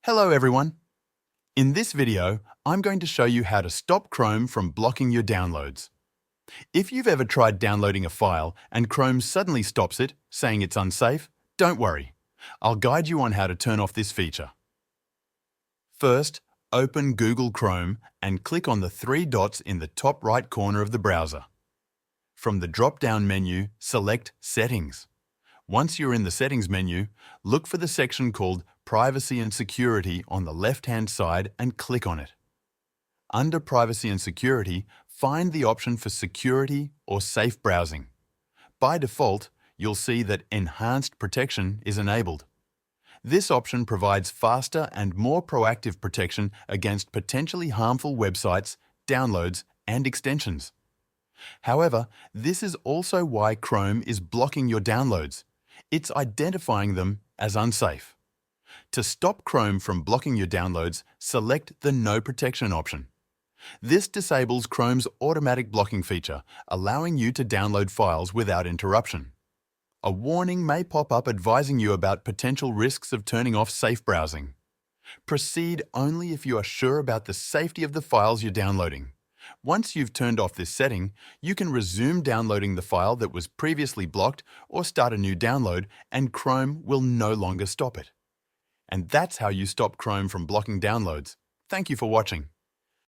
Hello everyone! In this video, I'm going to show you how to stop Chrome from blocking your downloads. If you've ever tried downloading a file and Chrome suddenly stops it, saying it's unsafe, don't worry. I'll guide you on how to turn off this feature. First, open Google Chrome and click on the three dots in the top right corner of the browser. From the drop-down menu, select Settings. Once you're in the Settings menu, look for the section called Privacy and Security on the left-hand side and click on it. Under Privacy and Security, find the option for Security or Safe Browsing. By default, you'll see that Enhanced Protection is enabled. This option provides faster and more proactive protection against potentially harmful websites, downloads, and extensions. However, this is also why Chrome is blocking your downloads. It's identifying them as unsafe. To stop Chrome from blocking your downloads, select the No Protection option. This disables Chrome's automatic blocking feature, allowing you to download files without interruption. A warning may pop up advising you about potential risks of turning off safe browsing. Proceed only if you are sure about the safety of the files you're downloading. Once you've turned off this setting, you can resume downloading the file that was previously blocked or start a new download, and Chrome will no longer stop it. And that's how you stop Chrome from blocking downloads. Thank you for watching.